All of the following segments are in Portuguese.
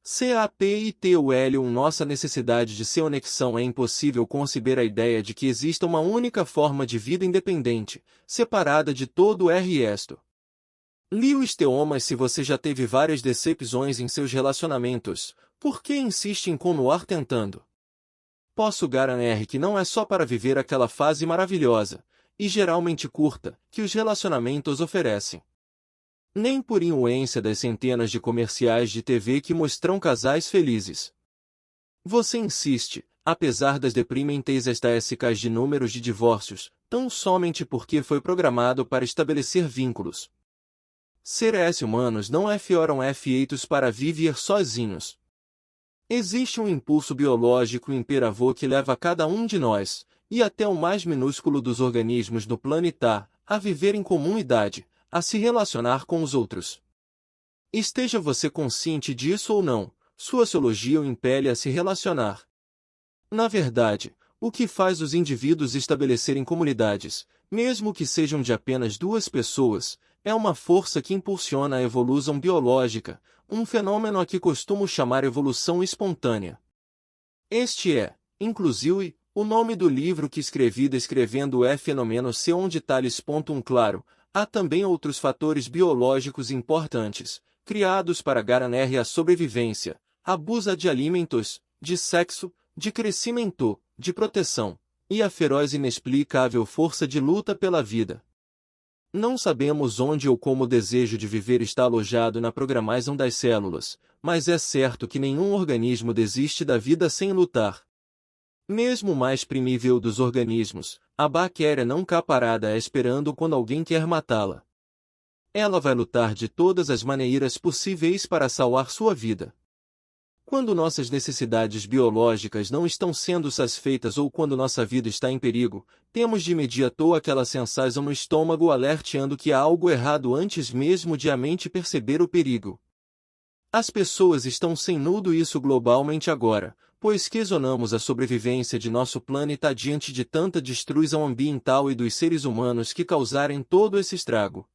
CAPITUL Nossa necessidade de conexão é impossível conceber a ideia de que exista uma única forma de vida independente, separada de todo o resto. Lewis Teomas Se você já teve várias decepções em seus relacionamentos, por que insiste em continuar tentando? Posso garantir que não é só para viver aquela fase maravilhosa, e geralmente curta, que os relacionamentos oferecem. Nem por influência das centenas de comerciais de TV que mostram casais felizes. Você insiste, apesar das deprimentes estadísticas de números de divórcios, tão somente porque foi programado para estabelecer vínculos. Seres humanos não foram feitos para viver sozinhos. Existe um impulso biológico imperativo que leva cada um de nós, e até o mais minúsculo dos organismos do planeta, a viver em comunidade, a se relacionar com os outros. Esteja você consciente disso ou não, sua sociologia o impele a se relacionar. Na verdade, o que faz os indivíduos estabelecerem comunidades, mesmo que sejam de apenas duas pessoas, é uma força que impulsiona a evolução biológica, um fenômeno a que costumo chamar evolução espontânea. Este é, inclusive, o nome do livro que escrevi descrevendo o fenômeno onde tales pontam claro. Há também outros fatores biológicos importantes, criados para garantir a sobrevivência, abuso de alimentos, de sexo, de crescimento, de proteção, e a feroz e inexplicável força de luta pela vida. Não sabemos onde ou como o desejo de viver está alojado na programação das células, mas é certo que nenhum organismo desiste da vida sem lutar. Mesmo o mais primível dos organismos, a bactéria não cá parada esperando quando alguém quer matá-la. Ela vai lutar de todas as maneiras possíveis para salvar sua vida. Quando nossas necessidades biológicas não estão sendo satisfeitas ou quando nossa vida está em perigo, temos de imediato aquela sensação no estômago alertando que há algo errado antes mesmo de a mente perceber o perigo. As pessoas estão sem nudo isso globalmente agora, pois questionamos a sobrevivência de nosso planeta diante de tanta destruição ambiental e dos seres humanos que causarem todo esse estrago.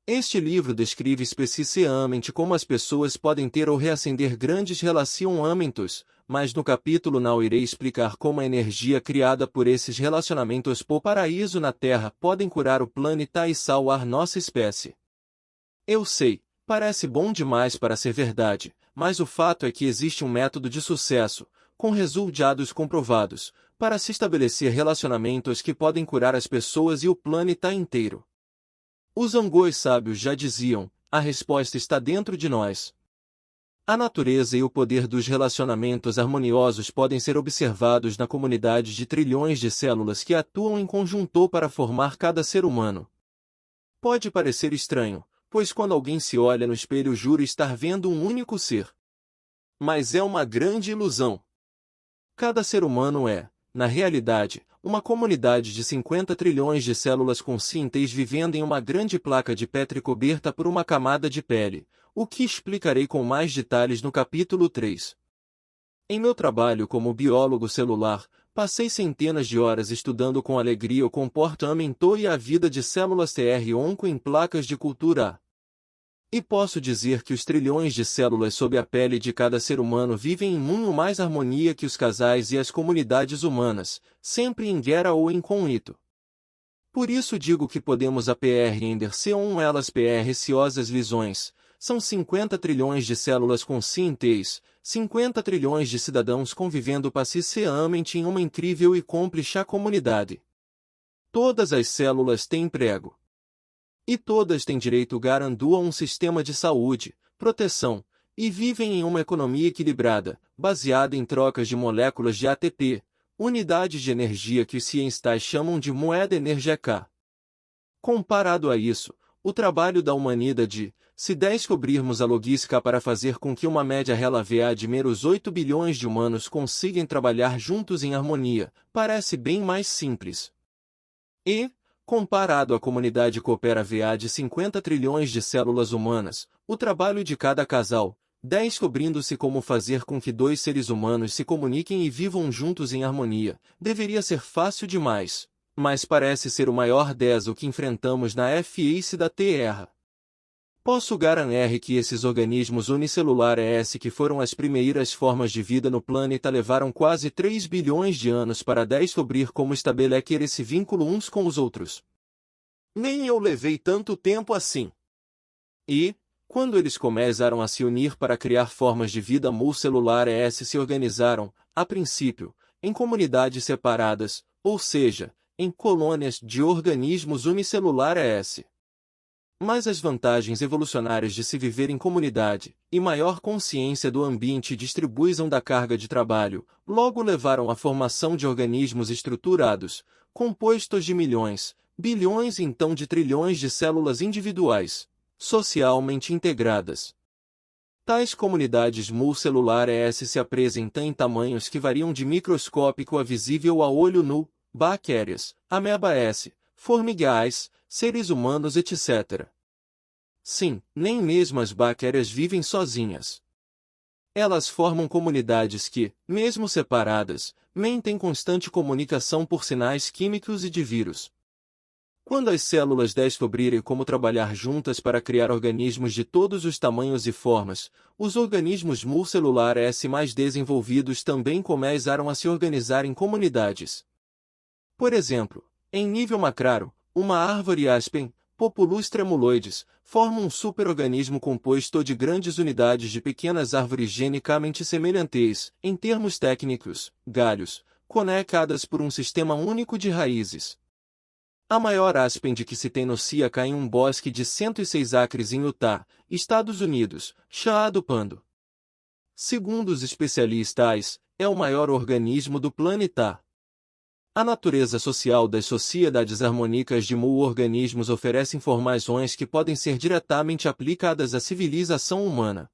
Este livro descreve especificamente como as pessoas podem ter ou reacender grandes relacionamentos, mas no capítulo não irei explicar como a energia criada por esses relacionamentos por paraíso na Terra podem curar o planeta e salvar nossa espécie. Eu sei, parece bom demais para ser verdade, mas o fato é que existe um método de sucesso, com resultados comprovados, para se estabelecer relacionamentos que podem curar as pessoas e o planeta inteiro. Os angôs sábios já diziam, a resposta está dentro de nós. A natureza e o poder dos relacionamentos harmoniosos podem ser observados na comunidade de trilhões de células que atuam em conjunto para formar cada ser humano. Pode parecer estranho, pois quando alguém se olha no espelho jura estar vendo um único ser. Mas é uma grande ilusão. Cada ser humano é, na realidade, uma comunidade de 50 trilhões de células conscientes vivendo em uma grande placa de Petri coberta por uma camada de pele, o que explicarei com mais detalhes no capítulo 3. Em meu trabalho como biólogo celular, passei centenas de horas estudando com alegria o comportamento e a vida de células tronco em placas de cultura A. E posso dizer que os trilhões de células sob a pele de cada ser humano vivem em muito mais harmonia que os casais e as comunidades humanas, sempre em guerra ou em conflito. Por isso digo que podemos apreender elas preciosas visões, são 50 trilhões de células conscientes, 50 trilhões de cidadãos convivendo pacificamente em uma incrível e cúmplice comunidade. Todas as células têm emprego. E todas têm direito garantido a um sistema de saúde, proteção, e vivem em uma economia equilibrada, baseada em trocas de moléculas de ATP, unidades de energia que os cientistas chamam de moeda energética. Comparado a isso, o trabalho da humanidade, se descobrirmos a logística para fazer com que uma média relativa de meros 8 bilhões de humanos consigam trabalhar juntos em harmonia, parece bem mais simples. E, comparado à comunidade coopera de 50 trilhões de células humanas, o trabalho de cada casal, descobrindo-se como fazer com que dois seres humanos se comuniquem e vivam juntos em harmonia, deveria ser fácil demais, mas parece ser o maior desafio que enfrentamos na face da Terra. Posso garantir que esses organismos unicelulares que foram as primeiras formas de vida no planeta levaram quase 3 bilhões de anos para descobrir como estabelecer esse vínculo uns com os outros. Nem eu levei tanto tempo assim. E, quando eles começaram a se unir para criar formas de vida multicelulares se organizaram, a princípio, em comunidades separadas, ou seja, em colônias de organismos unicelulares. Mas as vantagens evolucionárias de se viver em comunidade, e maior consciência do ambiente e distribuição da carga de trabalho, logo levaram à formação de organismos estruturados, compostos de milhões, bilhões e então de trilhões de células individuais, socialmente integradas. Tais comunidades multicelulares se apresentam em tamanhos que variam de microscópico a visível a olho nu, bactérias, amebas, formigas, seres humanos etc. Sim, nem mesmo as bactérias vivem sozinhas. Elas formam comunidades que, mesmo separadas, mantêm constante comunicação por sinais químicos e de vírus. Quando as células descobrirem como trabalhar juntas para criar organismos de todos os tamanhos e formas, os organismos multicelulares mais desenvolvidos também começaram a se organizar em comunidades. Por exemplo, em nível macro, uma árvore aspen, Populus tremuloides, forma um superorganismo composto de grandes unidades de pequenas árvores genicamente semelhantes, em termos técnicos, galhos, conectadas por um sistema único de raízes. A maior aspen de que se tem notícia cai em um bosque de 106 acres em Utah, Estados Unidos, chamado Pando. Segundo os especialistas, é o maior organismo do planeta. A natureza social das sociedades harmônicas de organismos oferece informações que podem ser diretamente aplicadas à civilização humana.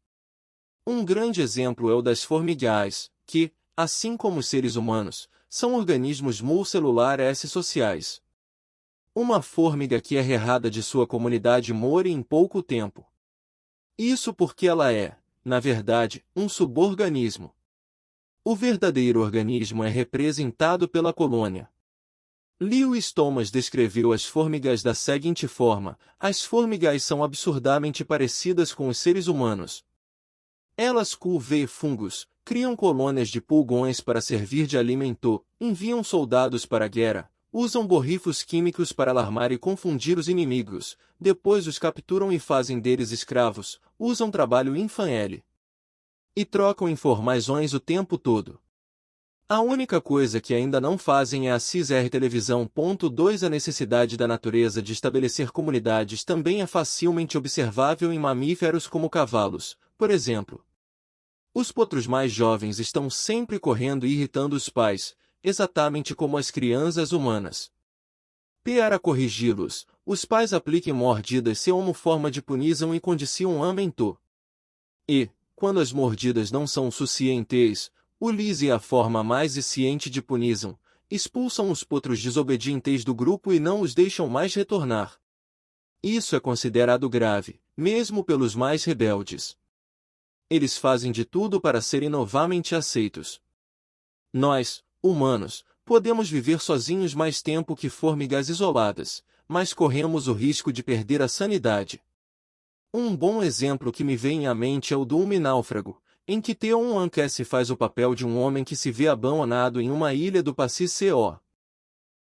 Um grande exemplo é o das formigas, que, assim como os seres humanos, são organismos multicelulares sociais. Uma formiga que é errada de sua comunidade morre em pouco tempo. Isso porque ela é, na verdade, um suborganismo. O verdadeiro organismo é representado pela colônia. Lewis Thomas descreveu as formigas da seguinte forma: as formigas são absurdamente parecidas com os seres humanos. Elas cultivam fungos, criam colônias de pulgões para servir de alimento, enviam soldados para a guerra, usam borrifos químicos para alarmar e confundir os inimigos, depois os capturam e fazem deles escravos, usam trabalho infantil. E trocam informações o tempo todo. A única coisa que ainda não fazem é a CISR televisão. 2 A necessidade da natureza de estabelecer comunidades também é facilmente observável em mamíferos como cavalos, por exemplo. Os potros mais jovens estão sempre correndo e irritando os pais, exatamente como as crianças humanas. Para corrigi-los, os pais aplicam mordidas como forma de punição e condicionamento. E, quando as mordidas não são suficientes, utilizem a forma mais eficiente de punição, expulsam os potros desobedientes do grupo e não os deixam mais retornar. Isso é considerado grave, mesmo pelos mais rebeldes. Eles fazem de tudo para serem novamente aceitos. Nós, humanos, podemos viver sozinhos mais tempo que formigas isoladas, mas corremos o risco de perder a sanidade. Um bom exemplo que me vem à mente é o do homem náufrago, em que Theon Ancasse faz o papel de um homem que se vê abandonado em uma ilha do Pacífico.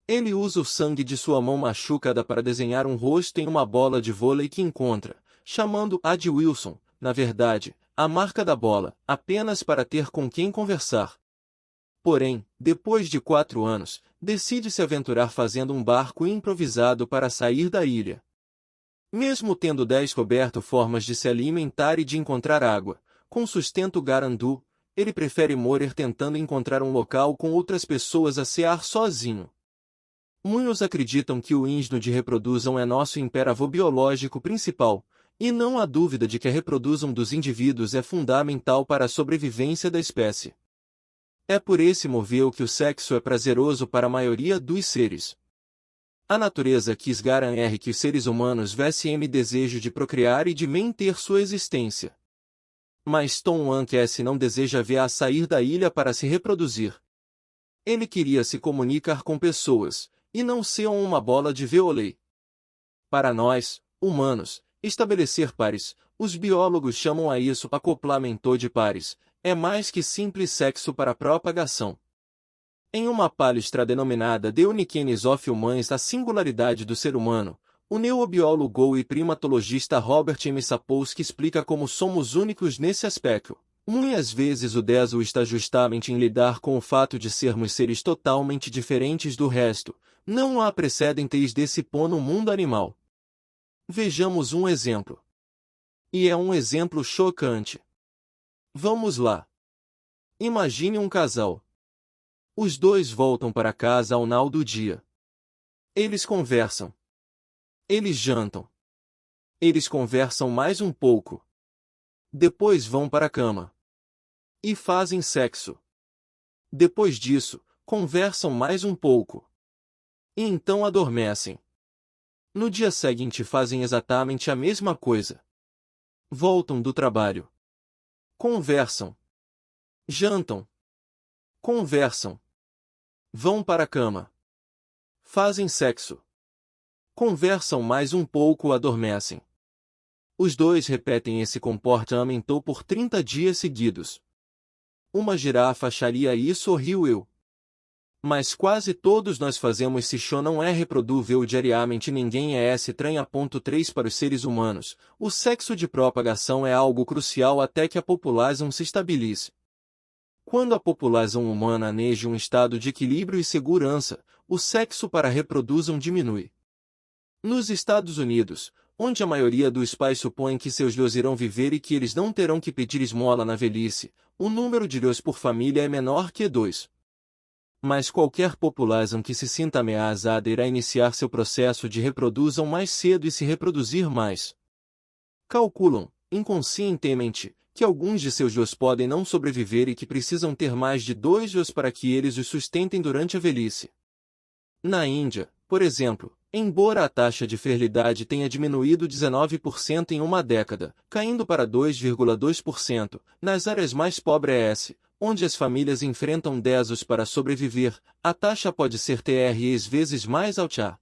Ele usa o sangue de sua mão machucada para desenhar um rosto em uma bola de vôlei que encontra, chamando-a de Wilson, na verdade, a marca da bola, apenas para ter com quem conversar. Porém, depois de 4 anos, decide se aventurar fazendo um barco improvisado para sair da ilha. Mesmo tendo descoberto formas de se alimentar e de encontrar água, com sustento garantido, ele prefere morrer tentando encontrar um local com outras pessoas a cear sozinho. Muitos acreditam que o instinto de reprodução é nosso imperativo biológico principal, e não há dúvida de que a reprodução dos indivíduos é fundamental para a sobrevivência da espécie. É por esse motivo que o sexo é prazeroso para a maioria dos seres. A natureza quis garantir que os seres humanos tivessem desejo de procriar e de manter sua existência. Mas Tom Ancasse não deseja ver a sair da ilha para se reproduzir. Ele queria se comunicar com pessoas, e não ser uma bola de vôlei. Para nós, humanos, Estabelecer pares. Os biólogos chamam a isso acoplamento de pares. É mais que simples sexo para propagação. Em uma palestra denominada The Uniqueness of Humans, a singularidade do ser humano, o neurobiólogo e primatologista Robert M. Sapolsky explica como somos únicos nesse aspecto. Muitas vezes o DESO está justamente em lidar com o fato de sermos seres totalmente diferentes do resto. Não há precedentes desse pó no mundo animal. Vejamos um exemplo. E é um exemplo chocante. Vamos lá. Imagine um casal. Os dois voltam para casa ao final do dia. Eles conversam. Eles jantam. Eles conversam mais um pouco. Depois vão para a cama. E fazem sexo. Depois disso, conversam mais um pouco. E então adormecem. No dia seguinte fazem exatamente a mesma coisa. Voltam do trabalho. Conversam. Jantam. Conversam. Vão para a cama. Fazem sexo. Conversam mais um pouco, adormecem. Os dois repetem esse comportamento por 30 dias seguidos. Uma girafa acharia isso horrível. Mas quase todos nós fazemos se isso não é reprodúvel diariamente, ninguém é estranha. 3 Para os seres humanos, o sexo de propagação é algo crucial até que a população se estabilize. Quando a população humana atinge um estado de equilíbrio e segurança, o sexo para reprodução diminui. Nos Estados Unidos, onde a maioria dos pais supõe que seus filhos irão viver e que eles não terão que pedir esmola na velhice, o número de filhos por família é menor que 2. Mas qualquer população que se sinta ameaçada irá iniciar seu processo de reprodução mais cedo e se reproduzir mais. Calculam, inconscientemente, que alguns de seus filhos podem não sobreviver e que precisam ter mais de 2 filhos para que eles os sustentem durante a velhice. Na Índia, por exemplo, embora a taxa de fertilidade tenha diminuído 19% em uma década, caindo para 2,2%, nas áreas mais pobres, onde as famílias enfrentam desafios para sobreviver, a taxa pode ser 3 vezes mais alta.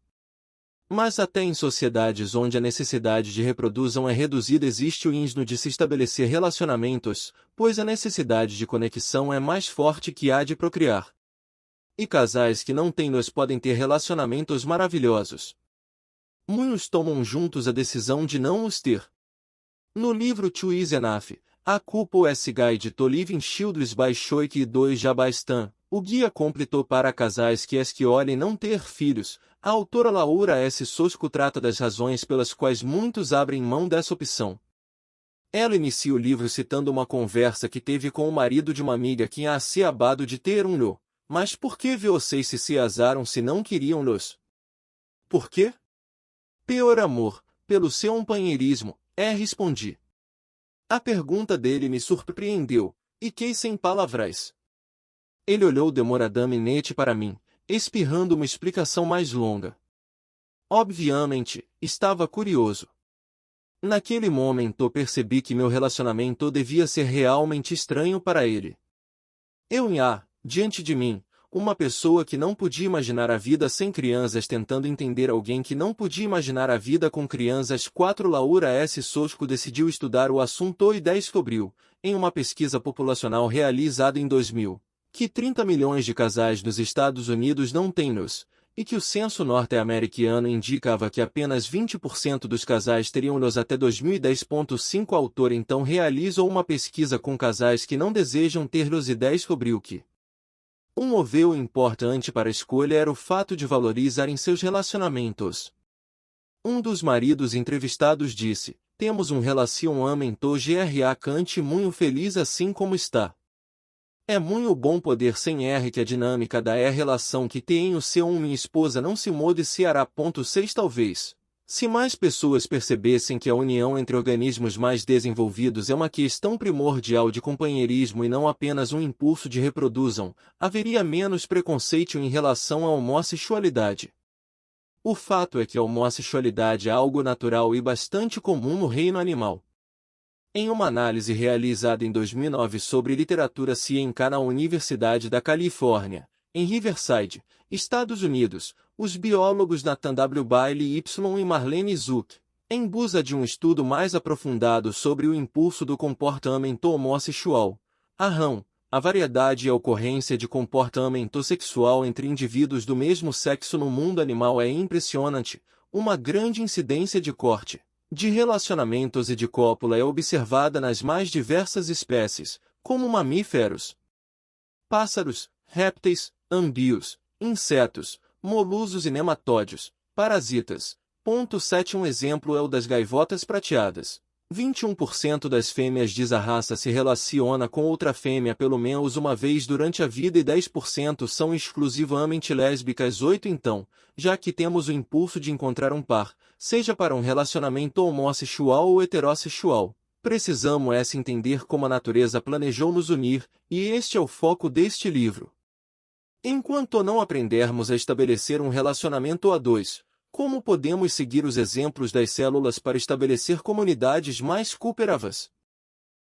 Mas até em sociedades onde a necessidade de reprodução é reduzida existe o risco de se estabelecer relacionamentos, pois a necessidade de conexão é mais forte que a de procriar. E casais que não têm filhos podem ter relacionamentos maravilhosos. Muitos tomam juntos a decisão de não os ter. No livro Two is Enough, a Couple S Guide to Living Childless by Shoik e 2 Jabastan, o guia completo para casais que escolhem não ter filhos, a autora Laura S. Sosco trata das razões pelas quais muitos abrem mão dessa opção. Ela inicia o livro citando uma conversa que teve com o marido de uma amiga que a acabado de ter um filho. Mas por que vocês se casaram se não queriam los? Por quê? Por amor, pelo seu companheirismo, respondi. A pergunta dele me surpreendeu, e fiquei sem palavras. Ele olhou demoradamente para mim, espirrando uma explicação mais longa. Obviamente, estava curioso. Naquele momento percebi que meu relacionamento devia ser realmente estranho para ele. Diante de mim, uma pessoa que não podia imaginar a vida sem crianças tentando entender alguém que não podia imaginar a vida com crianças. 4 Laura S. Sosco decidiu estudar o assunto e descobriu, em uma pesquisa populacional realizada em 2000, que 30 milhões de casais nos Estados Unidos não têm filhos, e que o censo norte-americano indicava que apenas 20% dos casais teriam filhos até 2010. O autor então realizou uma pesquisa com casais que não desejam ter filhos e descobriu que um motivo importante para a escolha era o fato de valorizarem seus relacionamentos. Um dos maridos entrevistados disse: "Temos um relacionamento gracante muito feliz assim como está. É muito bom poder sem que a dinâmica da relação que tem o seu minha esposa não se modificará. 6 Talvez, se mais pessoas percebessem que a união entre organismos mais desenvolvidos é uma questão primordial de companheirismo e não apenas um impulso de reprodução, haveria menos preconceito em relação à homossexualidade. O fato é que a homossexualidade é algo natural e bastante comum no reino animal." Em uma análise realizada em 2009 sobre literatura científica na Universidade da Califórnia, em Riverside, Estados Unidos, os biólogos Nathan W. Bailey y Marlene Zuck, Em busca de um estudo mais aprofundado sobre o impulso do comportamento homossexual, a variedade e a ocorrência de comportamento sexual entre indivíduos do mesmo sexo no mundo animal é impressionante. Uma grande incidência de corte, de relacionamentos e de cópula é observada nas mais diversas espécies, como mamíferos, pássaros, répteis, anbios, insetos, moluscos e nematódios, parasitas. Ponto 7. Um exemplo é o das gaivotas prateadas. 21% das fêmeas diz a raça se relaciona com outra fêmea pelo menos uma vez durante a vida e 10% são exclusivamente lésbicas. 8. Então, já que temos o impulso de encontrar um par, seja para um relacionamento homossexual ou heterossexual, precisamos entender como a natureza planejou nos unir, e este é o foco deste livro. Enquanto não aprendermos a estabelecer um relacionamento a dois, como podemos seguir os exemplos das células para estabelecer comunidades mais cooperativas?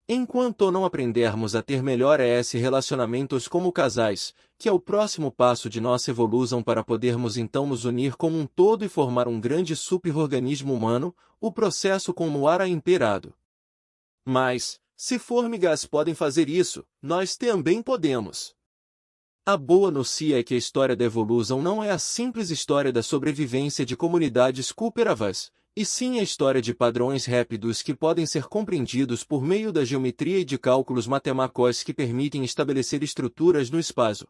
Enquanto não aprendermos a ter melhores relacionamentos como casais, que é o próximo passo de nossa evolução para podermos então nos unir como um todo e formar um grande super-organismo humano, o processo continuará imperado. Mas, se formigas podem fazer isso, nós também podemos. A boa notícia é que a história da evolução não é a simples história da sobrevivência de comunidades cooperativas, e sim a história de padrões rápidos que podem ser compreendidos por meio da geometria e de cálculos matemáticos que permitem estabelecer estruturas no espaço.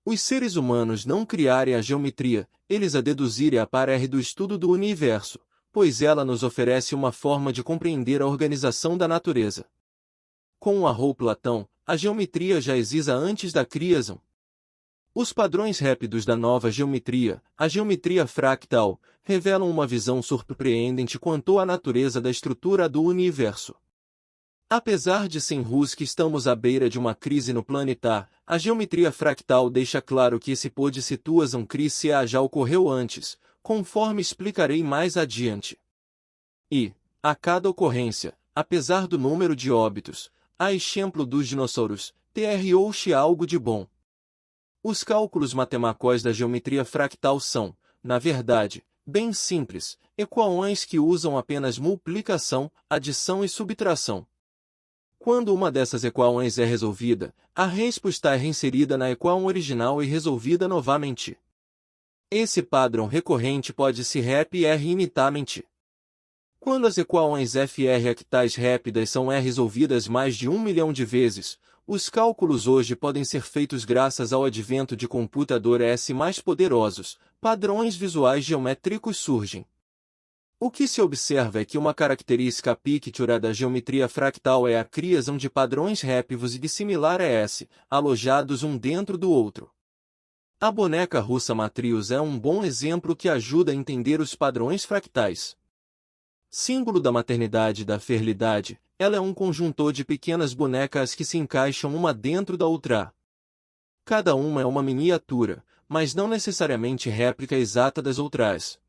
Os seres humanos não criarem a geometria, eles a deduzirem a partir do estudo do universo, pois ela nos oferece uma forma de compreender a organização da natureza. Com o Platão, a geometria já existe antes da criação. Os padrões rápidos da nova geometria, a geometria fractal, revelam uma visão surpreendente quanto à natureza da estrutura do universo. Apesar de sermos que estamos à beira de uma crise no planeta, a geometria fractal deixa claro que esse pode situação crise já ocorreu antes, conforme explicarei mais adiante. E, a cada ocorrência, apesar do número de óbitos, a exemplo dos dinossauros, trouxe algo de bom. Os cálculos matemáticos da geometria fractal são, na verdade, bem simples, equações que usam apenas multiplicação, adição e subtração. Quando uma dessas equações é resolvida, a resposta é reinserida na equação original e resolvida novamente. Esse padrão recorrente pode se repetir ilimitadamente. Quando as equações fractais rápidas são resolvidas mais de 1 milhão de vezes, os cálculos hoje podem ser feitos graças ao advento de computadores mais poderosos, padrões visuais geométricos surgem. O que se observa é que uma característica pictura da geometria fractal é a criação de padrões rápidos e dissimilares, alojados um dentro do outro. A boneca russa Matrius é um bom exemplo que ajuda a entender os padrões fractais. Símbolo da maternidade e da fertilidade, ela é um conjunto de pequenas bonecas que se encaixam uma dentro da outra. Cada uma é uma miniatura, mas não necessariamente réplica exata das outras.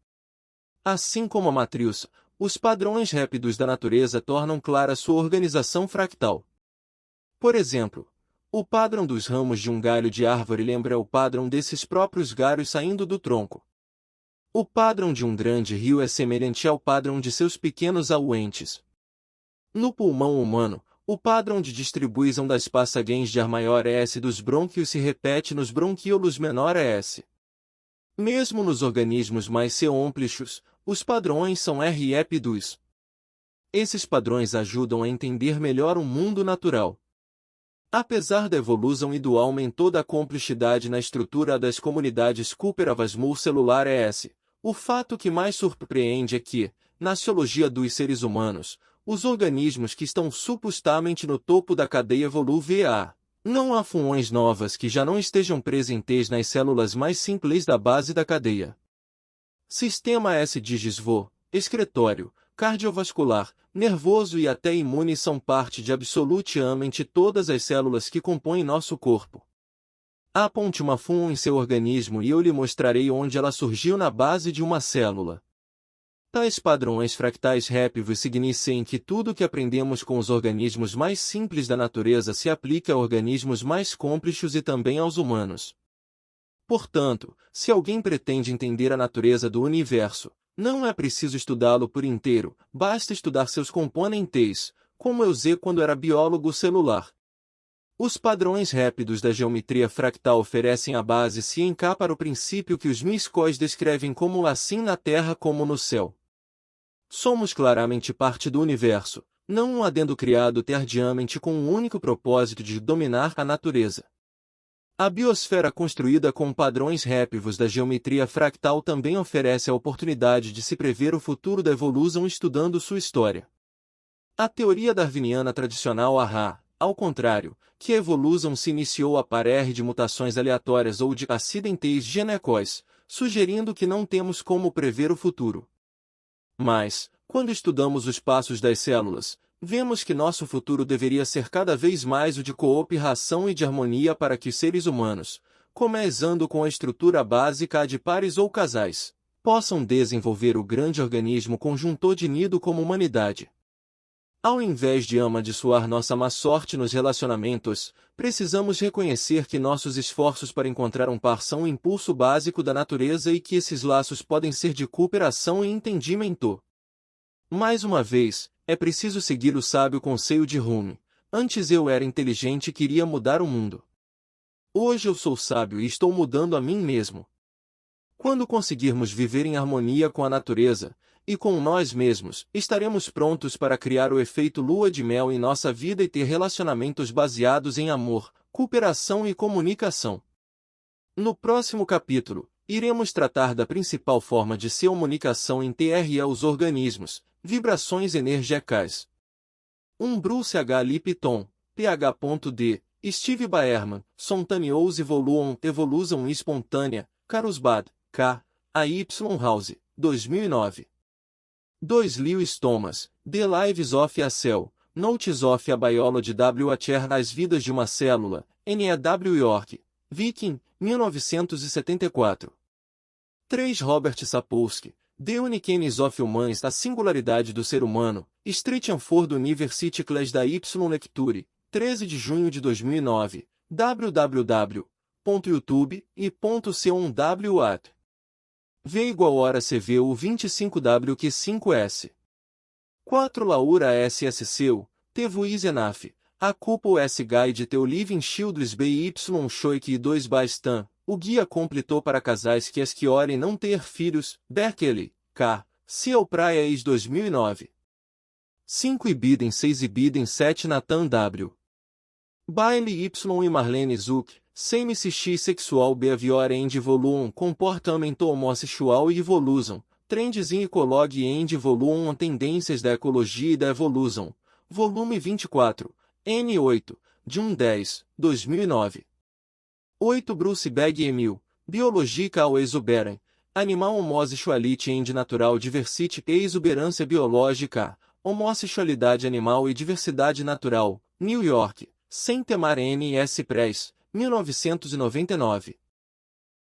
Assim como a matriz, os padrões rápidos da natureza tornam clara sua organização fractal. Por exemplo, o padrão dos ramos de um galho de árvore lembra o padrão desses próprios galhos saindo do tronco. O padrão de um grande rio é semelhante ao padrão de seus pequenos afluentes. No pulmão humano, o padrão de distribuição das passagens de ar maior S dos brônquios se repete nos bronquíolos menor S. Mesmo nos organismos mais complexos, os padrões são rápidos. Esses padrões ajudam a entender melhor o mundo natural. Apesar da evolução e do aumento da complexidade na estrutura das comunidades cooperativas multicelulares, o fato que mais surpreende é que, na ciologia dos seres humanos, os organismos que estão supostamente no topo da cadeia evoluem não há funções novas que já não estejam presentes nas células mais simples da base da cadeia. Sistema S digesvo, excretório, cardiovascular, nervoso e até imune são parte de absolutamente todas as células que compõem nosso corpo. Aponte uma função em seu organismo e eu lhe mostrarei onde ela surgiu na base de uma célula. Tais padrões fractais rápidos significam que tudo que aprendemos com os organismos mais simples da natureza se aplica a organismos mais complexos e também aos humanos. Portanto, se alguém pretende entender a natureza do universo, Não é preciso estudá-lo por inteiro, basta estudar seus componentes, como eu usei quando era biólogo celular. Os padrões rápidos da geometria fractal oferecem a base científica para o princípio que os místicos descrevem como assim na Terra como no céu. Somos claramente parte do universo, não um adendo criado tardiamente com o único propósito de dominar a natureza. A biosfera construída com padrões rápidos da geometria fractal também oferece a oportunidade de se prever o futuro da evolução estudando sua história. A teoria darwiniana tradicional ao contrário, que a evolução se iniciou a partir de mutações aleatórias ou de acidentes genéticos, sugerindo que não temos como prever o futuro. Mas, quando estudamos os passos das células, vemos que nosso futuro deveria ser cada vez mais o de cooperação e de harmonia para que os seres humanos, começando com a estrutura básica de pares ou casais, possam desenvolver o grande organismo conjunto unido como humanidade. Ao invés de amaldiçoar nossa má sorte nos relacionamentos, precisamos reconhecer que nossos esforços para encontrar um par são um impulso básico da natureza e que esses laços podem ser de cooperação e entendimento. Mais uma vez, é preciso seguir o sábio conselho de Rumi. Antes eu era inteligente e queria mudar o mundo. Hoje eu sou sábio e estou mudando a mim mesmo. Quando conseguirmos viver em harmonia com a natureza, e com nós mesmos, estaremos prontos para criar o efeito lua de mel em nossa vida e ter relacionamentos baseados em amor, cooperação e comunicação. No próximo capítulo, iremos tratar da principal forma de se comunicação entre os organismos, vibrações energéticas. Bruce H. Lipton, Ph.D., Steve Bauerman, Spontaneous Evolution Espontânea, Carlsbad, K. A. Y. House, 2009. 2. Lewis Thomas, The Lives of a Cell, Notes of a Biology W. As Vidas de uma Célula, N.E.W. York, Viking, 1974. 3. Robert Sapolsky, The Uniqueness of Humans, A Singularidade do Ser Humano, Stanford University Class da Y Lecture, 13 de junho de 2009, www.youtube.com/c1w@. V = CVU 25W que 5S. 4. Laura S.S. Seu, Tevu Isenaf, A Couple S. Guide to Living Children's BY Shoik e 2 Bastan, o guia completo para casais que escolhem não ter filhos, Berkeley, K. Ciel Praia ex 2009. 5. Ibidem 6 Ibidem 7 Nathan W. Bailey Y e Marlene Zuck, Same-X Sexual Behavior and Evolution Comportamento Homossexual e Evolution, Trends in Ecology and Evolution Tendências da Ecologia e da Evolution, volume 24, N8, de 1/10, 2009. 8. Bruce Begg Emil, Biological Exuberance, Animal Homossexuality and Natural Diversity e Exuberância Biológica, Homossexualidade Animal e Diversidade Natural, New York, Saint Mare N.S. Press, 1999.